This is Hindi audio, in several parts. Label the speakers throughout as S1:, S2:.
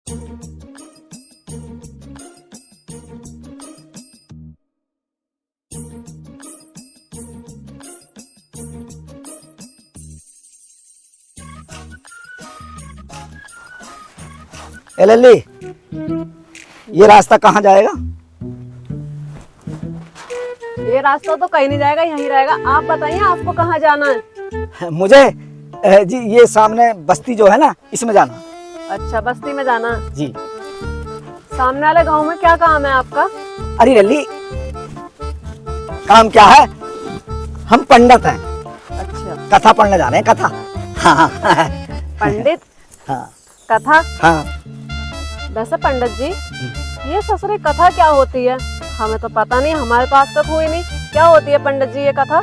S1: ए लल्ली, ये रास्ता कहाँ जाएगा?
S2: ये रास्ता तो कहीं नहीं जाएगा, यहीं रहेगा। आप बताइए आपको कहाँ जाना है?
S1: मुझे जी ये सामने बस्ती जो है ना, इसमें जाना।
S2: अच्छा, बस्ती में जाना है।
S1: जी।
S2: सामने वाले गांव में क्या काम है आपका?
S1: अरे लल्ली, काम क्या है? हम पंडित हैं,
S2: अच्छा,
S1: कथा पढ़ने जा रहे हैं, कथा। हाँ
S2: पंडित।
S1: हाँ
S2: कथा।
S1: हाँ।
S2: वैसे पंडित जी, ये ससुरी कथा क्या होती है? हमें तो पता नहीं, हमारे तो आज तक हुई नहीं। क्या होती है पंडित जी ये कथा?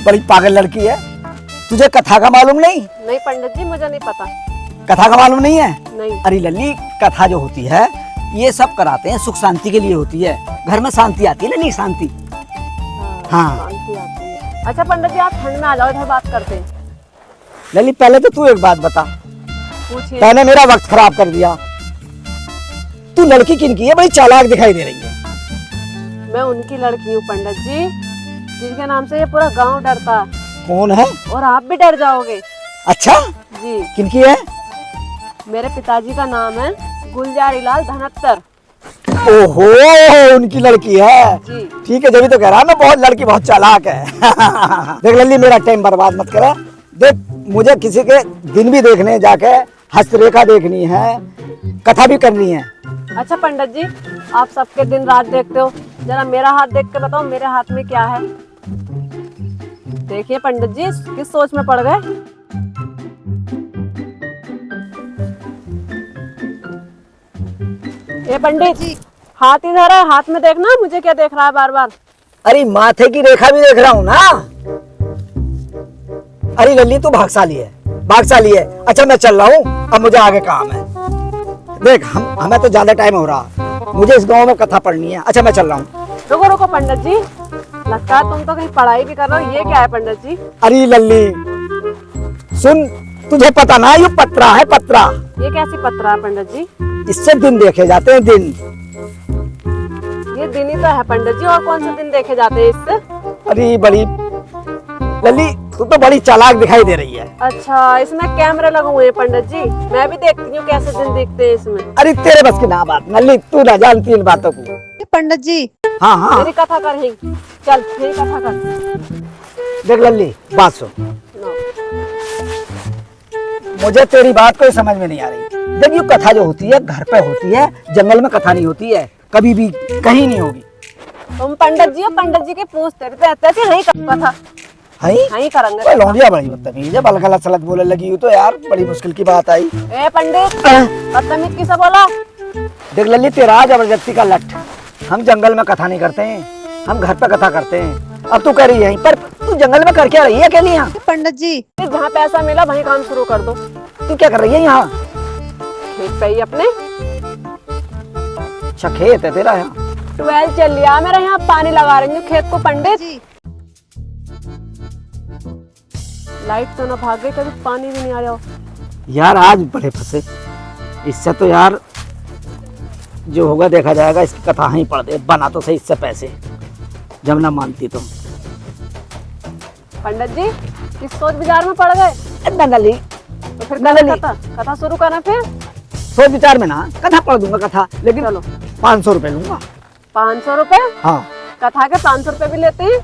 S1: बड़ी पागल लड़की है, तुझे कथा का मालूम नहीं?
S2: नहीं पंडित जी, मुझे नहीं पता।
S1: कथा का मालूम नहीं है?
S2: नहीं।
S1: अरे लल्ली, कथा जो होती है ये सब कराते हैं, सुख शांति के लिए होती है। घर में शांति आती है ना, नहीं शांति। हाँ।
S2: शांति आती है। अच्छा पंडित जी, आप ठंड में आ जाओ, इधर बात करते हैं।
S1: लल्ली, पहले तो तू एक बात बता,
S2: पूछिए।
S1: तूने मेरा वक्त खराब कर दिया। तू लड़की किनकी है? बड़ी चालाक दिखाई दे रही है।
S2: मैं उनकी लड़की हूँ पंडित जी, जिनके नाम से ये पूरा गांव डरता है।
S1: कौन है?
S2: और आप भी डर जाओगे।
S1: अच्छा,
S2: जी,
S1: किनकी है?
S2: मेरे पिताजी का नाम है गुलजारी लाल धनत्तर।
S1: ओहो, उनकी लड़की है।
S2: जी।
S1: ठीक है, जब तो कह रहा मैं बहुत लड़की बहुत चालाक है। देख लल्ली, मेरा टाइम बर्बाद मत करे। देख, मुझे किसी के दिन भी देखने जाके हस्तरेखा देखनी है, कथा भी करनी है।
S2: अच्छा पंडित जी, आप सबके दिन रात देखते हो, जरा मेरा हाथ देख के बताओ, मेरे हाथ में क्या है? देखिए पंडित जी, किस सोच में पड़ गए? ये पंडित जी, हाथ इधर है, हाथ में देखना, मुझे क्या देख रहा है बार बार?
S1: अरे माथे की रेखा भी देख रहा हूँ ना। अरे लल्ली, तू भागशाली है, भागशाली है। अच्छा मैं चल रहा हूँ, अब मुझे आगे काम है। देख, हमें तो ज्यादा टाइम हो रहा, मुझे इस गांव में कथा पढ़नी है। अच्छा मैं चल रहा हूँ।
S2: रुको रुको पंडित जी, लगता है तुम तो कहीं पढ़ाई भी कर रहे हो। ये क्या है पंडित जी?
S1: अरे लल्ली सुन, तुझे पता ना, ये पत्रा है, पत्रा।
S2: ये कैसी पत्रा है पंडित जी?
S1: इससे दिन देखे जाते हैं, दिन।
S2: ये दिन ही तो है पंडित जी, और कौन से दिन देखे जाते हैं इससे?
S1: अरे बड़ी लल्ली, तू तो बड़ी चालाक दिखाई दे रही है।
S2: अच्छा, इसमें कैमरे लगे हुए हैं पंडित जी, मैं भी देखती हूँ कैसे दिन दिखते हैं इसमें।
S1: अरे तेरे बस की ना बात लल्ली, तू ना जानती इन बातों को।
S2: पंडित जी,
S1: हाँ हाँ,
S2: मेरी कथा करेंगे। चल मेरी कथा कर।
S1: देख लल्ली, बात सुन,
S2: नो।
S1: मुझे तेरी बात कोई समझ में नहीं आ रही। देख, ये कथा जो होती है घर पे होती है, जंगल में कथा नहीं होती है, कभी भी कहीं नहीं होगी।
S2: तुम पंडित जी हो, पंडित जी के पूछते रहते हैं, नहीं कथा नहीं करेंगे।
S1: लौंडिया बड़ी बदतमीज है, बलगलत सलत बोले लगी हूँ तो यार बड़ी मुश्किल की बात आई।
S2: ए पंडित, बदतमीज किसे बोला?
S1: देख लल्ली, तेरा जबरदस्ती का लठ। हम जंगल में कथा नहीं करते हैं, हम घर पे कथा करते हैं। अब तू कह रही है, पर तू जंगल में कर क्या रही है अकेली यहाँ?
S2: पंडित जी, जहाँ पैसा मिला वहीं काम शुरू कर दो।
S1: तू क्या कर रही है यहाँ?
S2: खेत पे ही अपने।
S1: अच्छा, खेत है तेरा यहाँ?
S2: 12 चल लिया मेरा, यहाँ पानी लगा रही हूँ खेत को पंडित। लाइट तो ना भाग गई, कभी पानी भी नहीं आ रहा।
S1: यार आज बड़े फंसे, इससे तो यार जो होगा देखा जाएगा। इसकी कथा ही पढ़ दे, बना तो सही इससे पैसे, जब ना मानती तो।
S2: पंडित जी, किस सोच विचार में पड़ गए?
S1: नली,
S2: तो फिर कथा शुरू करना। फिर
S1: सोच विचार में ना कथा पढ़ दूंगा कथा, लेकिन
S2: चलो
S1: 500 रुपए लूंगा।
S2: 500 रुपए?
S1: हाँ।
S2: कथा के 500 रुपए भी लेते हैं?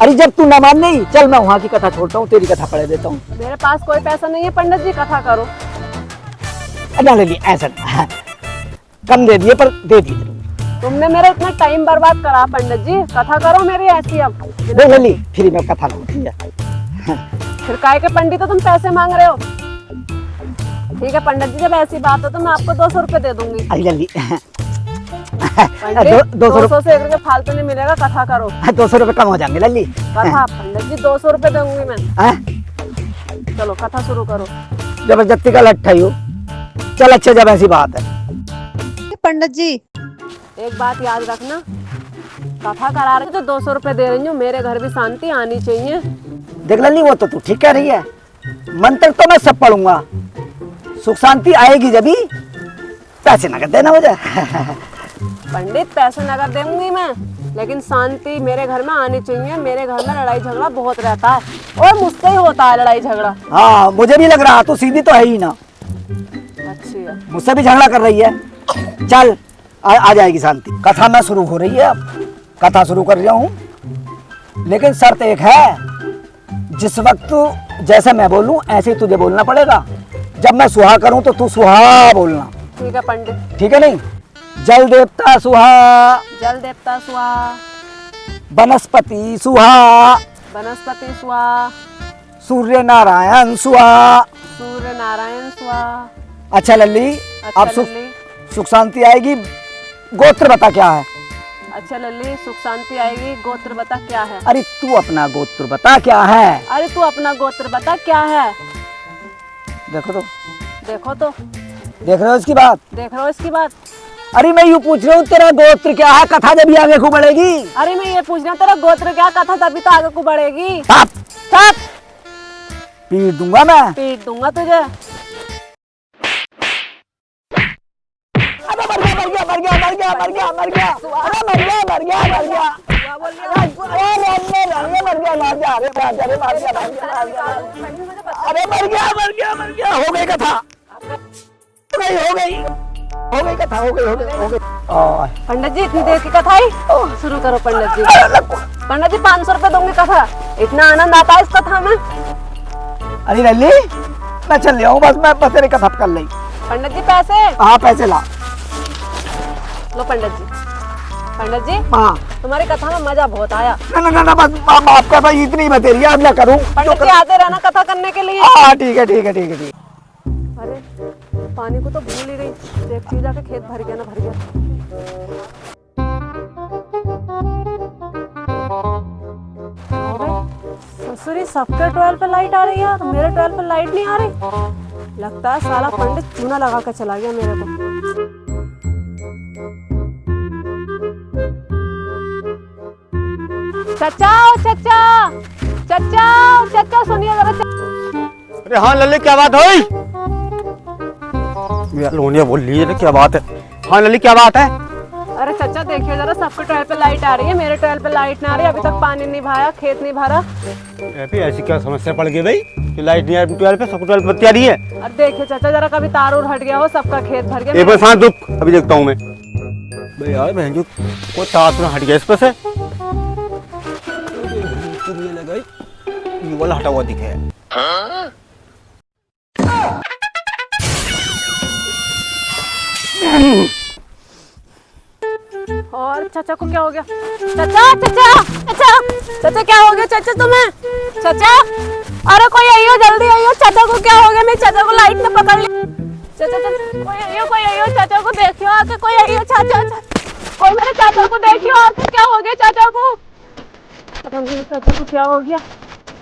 S1: अरे जब तू ना मान नहीं, चल मैं वहाँ की कथा छोड़ता हूँ, तेरी कथा पढ़े देता हूँ।
S2: मेरे पास कोई पैसा नहीं है पंडित जी, कथा करो।
S1: नली ऐसा कम दे दिए, पर दे दिए।
S2: तुमने मेरा इतना टाइम बर्बाद करा पंडित जी, कथा करो मेरी ऐसी। अब
S1: देख लली, फ्री में कथा नहीं होती है।
S2: फिर काय के पंडित हो तुम, पैसे मांग रहे हो? ठीक है पंडित जी, जब ऐसी बात हो तो मैं आपको 200 रुपए दे दूंगी।
S1: अरे लली,
S2: 200 से 1 रुपए फालतू नहीं मिलेगा, कथा करो।
S1: 200 रुपए कम हो जाएंगे लली।
S2: कथा पंडित जी 200 रुपए दूंगी मैं। चलो कथा शुरू करो।
S1: जबरदस्ती का लट्ठा ही हो। चल अच्छा, जब ऐसी बात है।
S2: पंडित जी एक बात याद रखना, कथा करा रहे तो 200 रुपए दे रही हूँ, मेरे घर भी शांति आनी चाहिए।
S1: देख लली, वो तो तू ठीक कह रही है, मंत्र तो मैं सब पढ़ूंगा, सुख शांति आएगी जब ही पैसे नगद देना मुझे।
S2: पंडित पैसे नगद दूंगी मैं, लेकिन शांति मेरे घर में आनी चाहिए। मेरे घर में लड़ाई झगड़ा बहुत रहता है और मुझसे ही होता है लड़ाई झगड़ा।
S1: हाँ मुझे भी लग रहा, तू सीधी तो है ही ना,
S2: अच्छी है।
S1: मुझसे भी झगड़ा कर रही है। चल आ जाएगी शांति। कथा में शुरू हो रही है, अब कथा शुरू कर रहा हूँ, लेकिन शर्त एक है, जिस वक्त जैसे मैं बोलूं ऐसे ही तुझे बोलना पड़ेगा। जब मैं सुहा करूं तो तू सुहा बोलना।
S2: ठीक है पंडित।
S1: ठीक है नहीं? जल देवता सुहा,
S2: जल देवता स्वाहा,
S1: वनस्पति सुहा,
S2: वनस्पति स्वाहा,
S1: सूर्य नारायण सुहा।
S2: सूर्य नारायण स्वाहा।
S1: अच्छा लल्ली,
S2: अच्छा
S1: अब सुख शांति आएगी। गोत्र बता क्या है?
S2: अच्छा लल्ली, सुख शांति आएगी। गोत्र बता क्या है?
S1: अरे तू अपना गोत्र बता क्या है?
S2: अरे तू अपना गोत्र बता क्या है?
S1: देखो तो,
S2: देखो तो,
S1: देख रहे हो इसकी बात?
S2: देख रहे हो इसकी बात?
S1: अरे मैं यूँ पूछ रहा हूँ तेरा गोत्र क्या है, कथा जब भी आगे को बढ़ेगी।
S2: अरे मैं ये पूछ रहा हूँ तेरा गोत्र क्या, कथा तभी तो आगे को बढ़ेगी।
S1: साप
S2: साप
S1: पीट दूंगा मैं।
S2: पीट दूंगा तुझे।
S1: अरे मर गया मर गया मर गया मर गया मर गया मर गया, अरे मर गया मर गया मर गया,
S2: क्या बोल रही है?
S1: मर गया मर गया, अरे मर गया मर गया मर गया, अरे मर गया मर गया मर गया। हो गई कथा, हो गई हो गई हो गई कथा, हो गई हो गई हो गई।
S2: पंडित जी इतनी देर की कथा ही शुरू करो। पंडित जी, पंडित जी 500 रुपए दूंगी कथा। इतना आनंद आता है इस कथा में।
S1: अरे लल्ली मैं चल रहा हूँ, बस तेरी कथा कर ली।
S2: पंडित जी पैसे।
S1: हाँ पैसे ला।
S2: लो पंडित जी। पंडित जी
S1: हाँ
S2: तुम्हारी कथा में मजा बहुत आया।
S1: ना बस माफ कर भाई, इतनी बतेरी अब मैं करूँ।
S2: पंडित जी आते रहना कथा करने के लिए।
S1: हाँ ठीक है ठीक है ठीक है ठीक है।
S2: अरे पानी को तो भूल ही गई, देखती जाके खेत भर गया ना, भर गया। ससुरी सबके ट्वेल्व पे लाइट आ रही है यार, मेरे ट्वेल्व पे लाइट नहीं आ रही। लगता है साला पंडित चूना लगा के चला गया मेरे को। चचा चचा चचा चचा सुनिए जरा।
S3: अरे हाँ लल्ली क्या बात हुई? लोनिया बोल रही है, क्या बात है? हाँ लल्ली क्या बात है?
S2: अरे चचा देखिए जरा, सबके ट्वेल्व पे लाइट आ रही है, मेरे ट्वेल्व पे लाइट ना आ रही। अभी तक पानी नहीं भाया, खेत नहीं भरा।
S3: ऐसी क्या समस्या पड़ गई भाई कि लाइट नहीं आ रही ट्वेल्व पे, सबको ट्वेल्व बत्ती आ रही है?
S2: अब देखिए चाचा जरा, कभी तार उर हट गया हो, सबका खेत भर गया।
S3: एक बार शांत रुक, अभी देखता हूँ मैं। भाई यार बहन जो कोई तार तो हट गया इस पे से, ये वाला हटा हुआ दिखे है।
S2: और चाचा को क्या हो गया? चाचा चाचा चाचा चाचा क्या हो गया चाचा तुम्हें? चाचा अरे कोई आइयो, जल्दी आइयो। चाचा को क्या हो गया? मेरे चाचा को लाइट ने पकड़ लिया। चाचा चाचा कोई आइयो चाचा को देखियो आके, कोई आइयो चाचा, कोई मेरे चाचा को देखियो आके। क्या हो गया चाचा को? पता नहीं चाचा को क्या हो गया।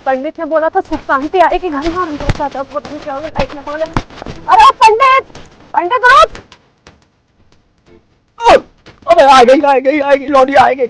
S2: पंडित ने बोला था सुख शांति आएगी घर में, चाचा को पता नहीं क्या हो गया, लाइट ने पकड़ लिया। अरे पंडित, पंडित रुक।
S1: अबे आ गई लोनिया आ गई।